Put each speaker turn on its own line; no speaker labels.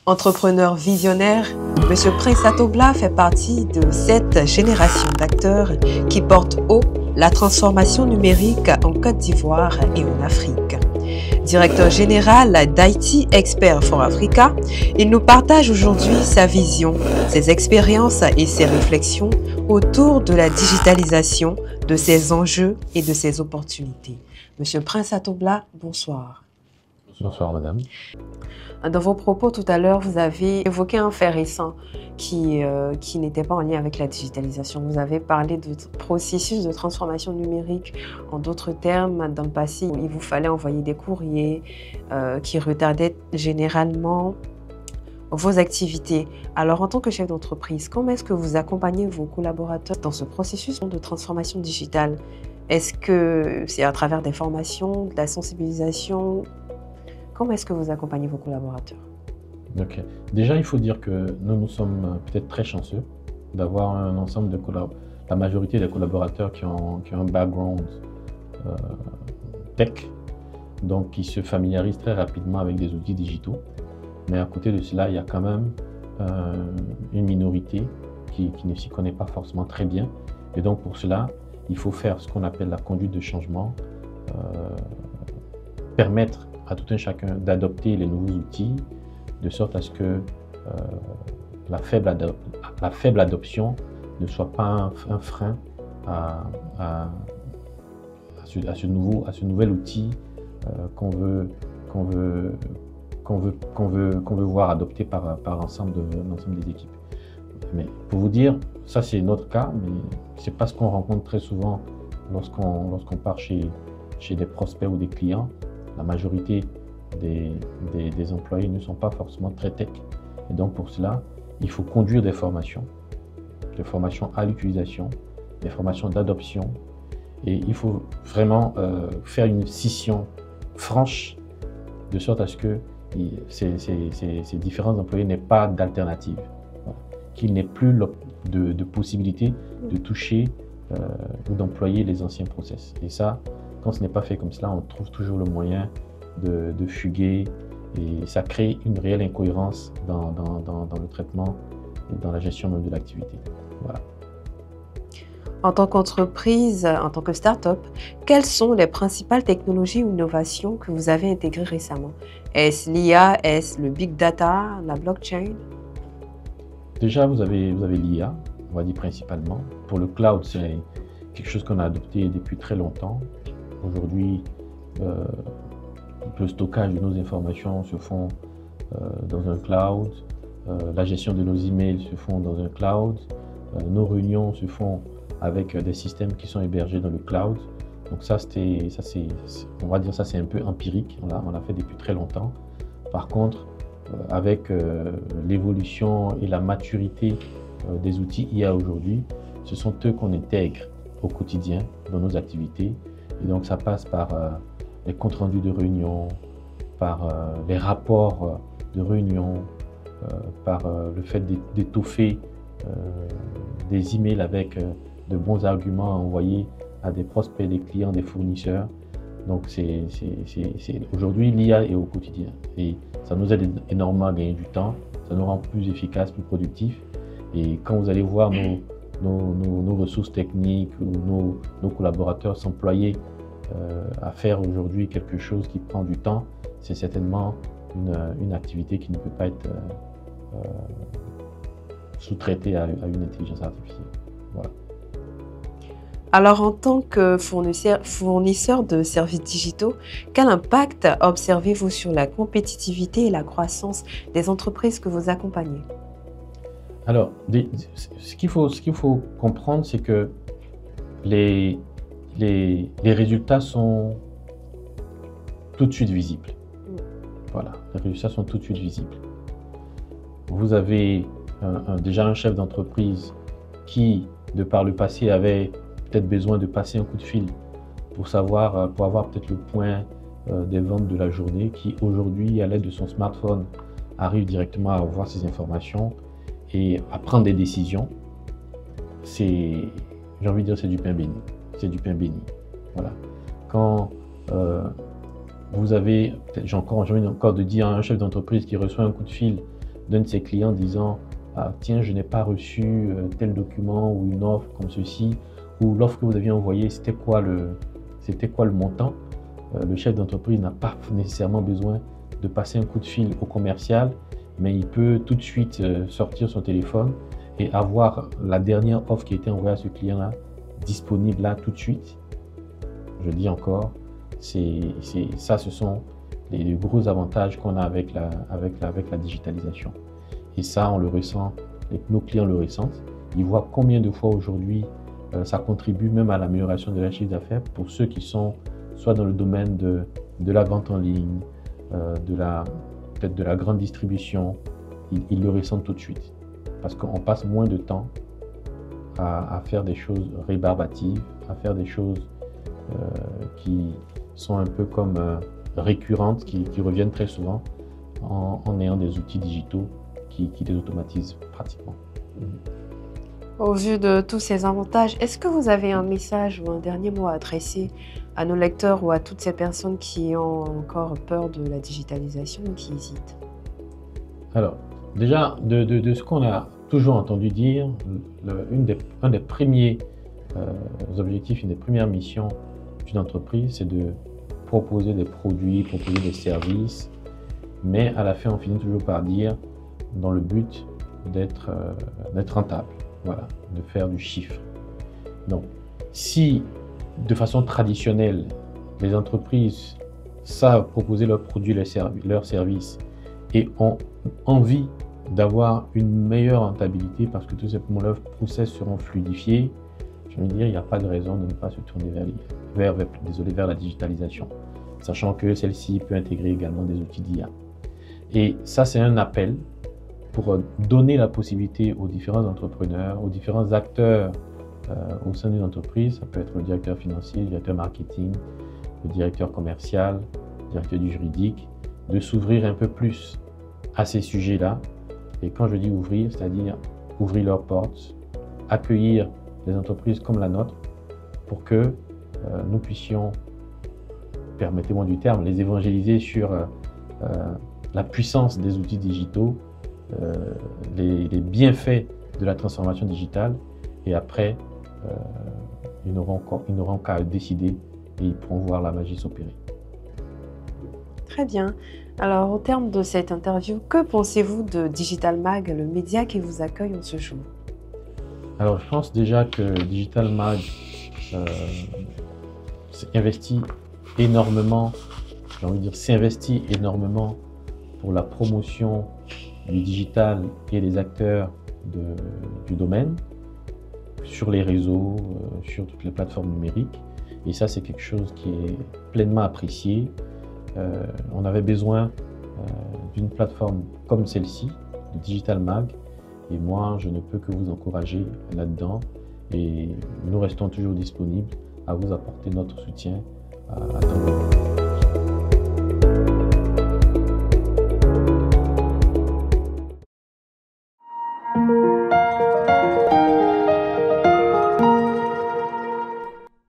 Entrepreneur visionnaire, M. Prince Atogla fait partie de cette génération d'acteurs qui portent haut la transformation numérique en Côte d'Ivoire et en Afrique. Directeur général d'IT Expert for Africa, il nous partage aujourd'hui sa vision, ses expériences et ses réflexions autour de la digitalisation, de ses enjeux et de ses opportunités. Monsieur Prince Atogla, bonsoir.
Bonsoir madame.
Dans vos propos tout à l'heure, vous avez évoqué un fait récent qui n'était pas en lien avec la digitalisation. Vous avez parlé de processus de transformation numérique. En d'autres termes, dans le passé, il vous fallait envoyer des courriers qui retardaient généralement vos activités. Alors, en tant que chef d'entreprise, comment est-ce que vous accompagnez vos collaborateurs dans ce processus de transformation digitale? Est-ce que c'est à travers des formations, de la sensibilisation? Comment est-ce que vous accompagnez vos collaborateurs?
Ok. Déjà, il faut dire que nous sommes peut-être très chanceux d'avoir un ensemble de collaborateurs. La majorité des collaborateurs qui ont un background tech, donc qui se familiarisent très rapidement avec des outils digitaux. Mais à côté de cela, il y a quand même une minorité qui ne s'y connaît pas forcément très bien. Et donc pour cela, il faut faire ce qu'on appelle la conduite de changement, permettre à tout un chacun d'adopter les nouveaux outils, de sorte à ce que la faible adoption ne soit pas un frein à ce nouvel outil qu'on veut voir adopté par l'ensemble des équipes. Mais pour vous dire, ça c'est notre cas, mais c'est pas ce qu'on rencontre très souvent lorsqu'on part chez des prospects ou des clients. La majorité des employés ne sont pas forcément très tech. Et donc pour cela, il faut conduire des formations à l'utilisation, des formations d'adoption. Et il faut vraiment faire une scission franche de sorte à ce que ces différents employés n'aient pas d'alternative, qu'il n'ait plus de possibilité de toucher ou d'employer les anciens process. Et ça, quand ce n'est pas fait comme cela, on trouve toujours le moyen de fuguer et ça crée une réelle incohérence dans le traitement et dans la gestion même de l'activité. Voilà.
En tant qu'entreprise, en tant que start-up, quelles sont les principales technologies ou innovations que vous avez intégrées récemment? Est-ce l'IA? Est-ce le big data, la blockchain?
Déjà, vous avez l'IA, on va dire principalement. Pour le cloud, c'est quelque chose qu'on a adopté depuis très longtemps. Aujourd'hui, le stockage de nos informations se font dans un cloud, la gestion de nos emails se font dans un cloud, nos réunions se font avec des systèmes qui sont hébergés dans le cloud. Donc ça, on va dire ça, c'est un peu empirique, on l'a fait depuis très longtemps. Par contre, avec l'évolution et la maturité des outils IA aujourd'hui, ce sont eux qu'on intègre au quotidien dans nos activités. Et donc ça passe par les comptes rendus de réunion, par les rapports de réunion, par le fait d'étoffer des emails avec de bons arguments à envoyer à des prospects, des clients, des fournisseurs. Donc aujourd'hui, l'IA est au quotidien et ça nous aide énormément à gagner du temps, ça nous rend plus efficaces, plus productifs. Et quand vous allez voir nos ressources techniques ou nos collaborateurs s'employer à faire aujourd'hui quelque chose qui prend du temps, c'est certainement une activité qui ne peut pas être sous-traitée à une intelligence artificielle. Voilà.
Alors, en tant que fournisseur de services digitaux, quel impact observez-vous sur la compétitivité et la croissance des entreprises que vous accompagnez?
Alors, ce qu'il faut comprendre, c'est que les résultats sont tout de suite visibles. Voilà, les résultats sont tout de suite visibles. Vous avez déjà un chef d'entreprise qui, de par le passé, avait peut-être besoin de passer un coup de fil pour avoir peut-être le point des ventes de la journée, qui aujourd'hui, à l'aide de son smartphone, arrive directement à avoir ces informations et à prendre des décisions. J'ai envie de dire, c'est du pain béni. C'est du pain béni. Voilà. Quand vous avez, j'ai envie encore de dire, un chef d'entreprise qui reçoit un coup de fil d'un de ses clients disant ah, tiens, je n'ai pas reçu tel document ou une offre comme ceci, ou l'offre que vous aviez envoyée, c'était quoi le montant. Le chef d'entreprise n'a pas nécessairement besoin de passer un coup de fil au commercial, mais il peut tout de suite sortir son téléphone et avoir la dernière offre qui a été envoyée à ce client-là disponible là tout de suite. Je dis encore, ce sont les gros avantages qu'on a avec la digitalisation. Et ça, on le ressent, nos clients le ressentent. Ils voient combien de fois aujourd'hui ça contribue même à l'amélioration de leur chiffre d'affaires pour ceux qui sont soit dans le domaine de la vente en ligne, peut-être de la grande distribution. Ils le ressentent tout de suite. Parce qu'on passe moins de temps à faire des choses rébarbatives, à faire des choses qui sont un peu comme récurrentes, qui reviennent très souvent en ayant des outils digitaux qui les automatisent pratiquement.
Au vu de tous ces avantages, est-ce que vous avez un message ou un dernier mot à adresser à nos lecteurs ou à toutes ces personnes qui ont encore peur de la digitalisation ou qui hésitent?
Alors, déjà, de ce qu'on a toujours entendu dire, un des premiers objectifs, une des premières missions d'une entreprise, c'est de proposer des produits, proposer des services, mais à la fin, on finit toujours par dire dans le but d'être rentable, voilà, de faire du chiffre. Donc, si de façon traditionnelle, les entreprises savent proposer leurs produits, leurs services et ont envie d'avoir une meilleure rentabilité parce que tout simplement leurs process seront fluidifiés, je veux dire, il n'y a pas de raison de ne pas se tourner vers la digitalisation, sachant que celle-ci peut intégrer également des outils d'IA. Et ça, c'est un appel pour donner la possibilité aux différents entrepreneurs, aux différents acteurs au sein d'une entreprise. Ça peut être le directeur financier, le directeur marketing, le directeur commercial, le directeur du juridique, de s'ouvrir un peu plus à ces sujets-là. Et quand je dis ouvrir, c'est-à-dire ouvrir leurs portes, accueillir des entreprises comme la nôtre pour que nous puissions, permettez-moi du terme, les évangéliser sur la puissance des outils digitaux, les bienfaits de la transformation digitale, et après, ils n'auront qu'à décider et ils pourront voir la magie s'opérer.
Très bien. Alors, au terme de cette interview, que pensez-vous de Digital Mag, le média qui vous accueille en ce jour?
Alors, je pense déjà que Digital Mag s'investit énormément pour la promotion du digital et des acteurs du domaine, sur les réseaux, sur toutes les plateformes numériques. Et ça, c'est quelque chose qui est pleinement apprécié. On avait besoin d'une plateforme comme celle-ci, de Digital Mag, et moi, je ne peux que vous encourager là-dedans. Et nous restons toujours disponibles à vous apporter notre soutien à temps donné.